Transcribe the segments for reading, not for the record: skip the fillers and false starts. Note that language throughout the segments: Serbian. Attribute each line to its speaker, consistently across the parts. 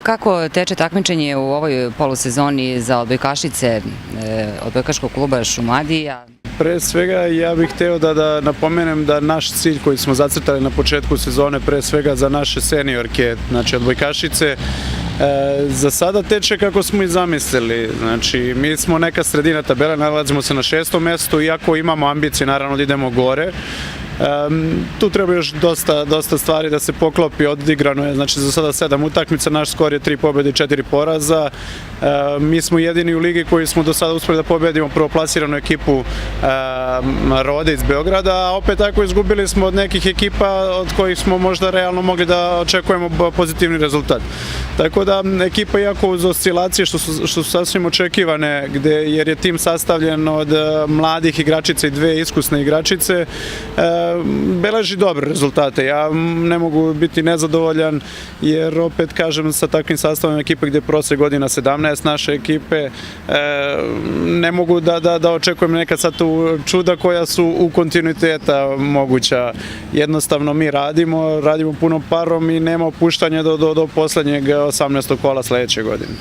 Speaker 1: Kako teče takmičenje u ovoj polusezoni za odbojkašice odbojkaškog kluba Šumadija?
Speaker 2: Pre svega ja bih hteo da napomenem da naš cilj koji smo zacrtali na početku sezone, pre svega za naše seniorke, znači odbojkašice, za sada teče kako smo i zamislili. Znači, mi smo neka sredina tabela, nalazimo se na 6. mestu, iako imamo ambicije naravno da idemo gore. Tu treba još dosta stvari da se poklopi, odigrano je, znači za sada 7 utakmica, naš skor je 3 pobjede i 4 poraza. Mi smo jedini u ligi koji smo do sada uspeli da pobedimo prvoplasiranu ekipu Rode iz Beograda, a opet tako izgubili smo od nekih ekipa od kojih smo možda realno mogli da očekujemo pozitivni rezultat. Tako da ekipa, iako uz oscilacije što su sasvim očekivane, jer je tim sastavljen od mladih igračica i 2 iskusne igračice, beleži dobre rezultate. Ja ne mogu biti nezadovoljan, jer opet kažem, sa takvim sastavom ekipe gde je prosek godina 17 naše ekipe, ne mogu da očekujem nekad sad tu čuda koja su u kontinuiteta moguća. Jednostavno mi radimo punom parom i nema opuštanja do poslednjeg 18. kola sledeće godine.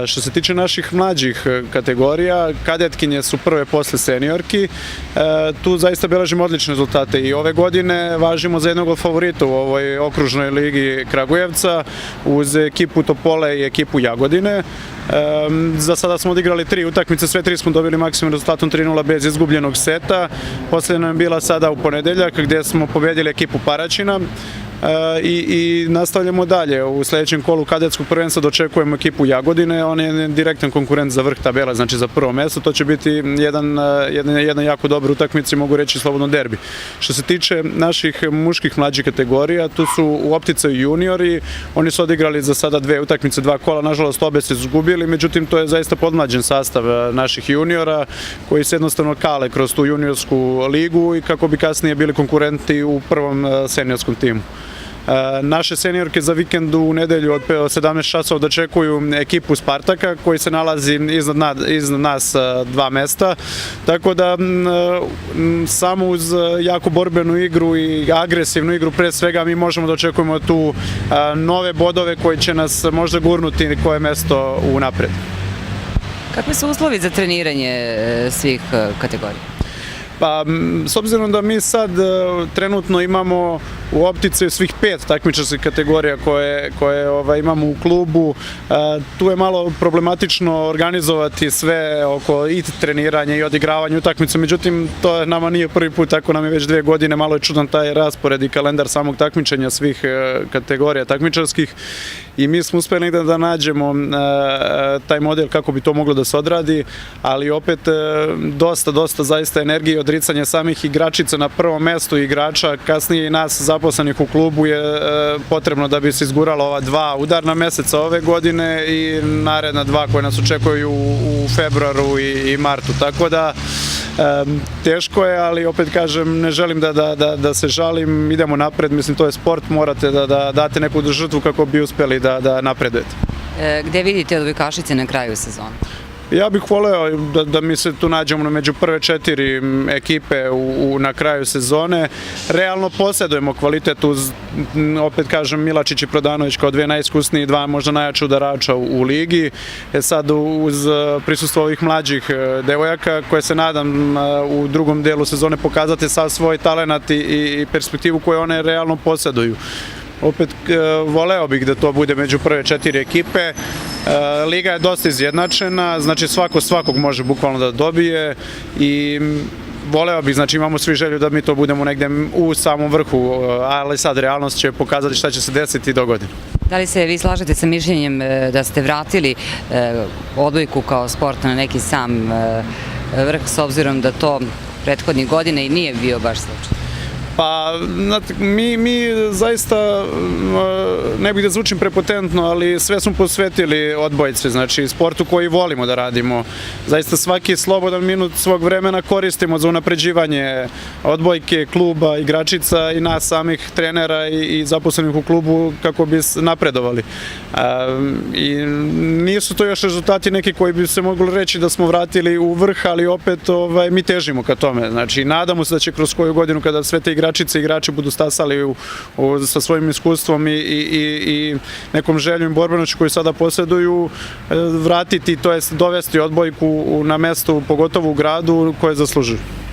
Speaker 2: Što se tiče naših mlađih kategorija, kadetkinje su prve posle seniorki, tu zaista beležimo odlične rezultate i ove godine važimo za jednog od favorita u ovoj okružnoj ligi Kragujevca uz ekipu Topole i ekipu Jagodine. Za sada smo odigrali 3 utakmice, sve 3 smo dobili maksimum rezultatom 3:0 bez izgubljenog seta. Poslednja je bila sada u ponedeljak gde smo pobedili ekipu Paraćina. I nastavljamo dalje. U sledećem kolu kadetskog prvenstva dočekujemo ekipu Jagodine, on je direktan konkurent za vrh tabela, znači za prvo mesto. To će biti jedna jako dobra utakmica i mogu reći slobodno derbi. Što se tiče naših muških mlađih kategorija, tu su u opticaju juniori, oni su odigrali za sada 2 utakmice, 2 kola, nažalost obe se izgubili, međutim to je zaista podmlađen sastav naših juniora koji se jednostavno kale kroz tu juniorsku ligu i kako bi kasnije bili konkurenti u prvom seniorskom timu. Naše seniorke za vikend u nedelju od 17 časova dočekuju ekipu Spartaka koji se nalazi iznad nas 2 mesta, tako da samo uz jako borbenu igru i agresivnu igru pre svega mi možemo da očekujemo tu nove bodove koji će nas možda gurnuti koje mesto u napred.
Speaker 1: Kakvi su uslovi za treniranje svih kategorija?
Speaker 2: Pa, s obzirom da mi sad trenutno imamo u optici svih 5 takmičarskih kategorija koje imamo u klubu, tu je malo problematično organizovati sve oko i treniranja i odigravanja utakmice, međutim to nama nije prvi put, tako nam je već 2 godine, malo je čudan taj raspored i kalendar samog takmičenja svih kategorija takmičarskih i mi smo uspeli da nađemo taj model kako bi to moglo da se odradi, ali opet dosta zaista energije, odricanje samih igračica na prvom mestu igrača, kasnije i nas zaposlenih u klubu je potrebno da bi se izgurala ova 2 udarna meseca ove godine i naredna 2 koje nas očekuju u februaru i martu, tako da teško je, ali opet kažem, ne želim da se žalim, idemo napred, mislim to je sport, morate da date neku žrtvu kako bi uspeli da napredujete.
Speaker 1: Gde vidite odbojkašice na kraju sezona?
Speaker 2: Ja bih voleo da mi se tu nađemo među prve 4 ekipe na kraju sezone. Realno posjedujemo kvalitet uz, opet kažem, Milačić i Prodanović kao 2 najiskusniji, 2 možda najjača udarača u ligi. Sad uz prisustvo ovih mlađih devojaka koje se nadam u drugom delu sezone pokazati sav svoj talenat i perspektivu koju one realno posjeduju. Opet voleo bih da to bude među prve 4 ekipe. Liga je dosta izjednačena, znači svakog može bukvalno da dobije i voleo bih, znači imamo svi želju da mi to budemo negde u samom vrhu, ali sad realnost će pokazati šta će se desiti do godine.
Speaker 1: Da li se vi slažete sa mišljenjem da ste vratili odbojku kao sport na neki sam vrh, s obzirom da to prethodnih godina i nije bio baš slučaj?
Speaker 2: Pa, mi zaista, ne bih da zvučim prepotentno, ali sve smo posvetili odbojci, znači sportu koji volimo da radimo. Zaista svaki slobodan minut svog vremena koristimo za unapređivanje odbojke, kluba, igračica i nas samih trenera i zaposlenih u klubu kako bi napredovali. I nisu to još rezultati neki koji bi se mogli reći da smo vratili u vrh, ali opet mi težimo ka tome. Znači, nadamo se da će kroz koju godinu kada sve te igrače igračice i igrači budu stasali sa svojim iskustvom i nekom željom i borbenošću koju sada posjeduju, vratiti, to jest dovesti odbojku na mesto, pogotovo u gradu, koje zaslužuju.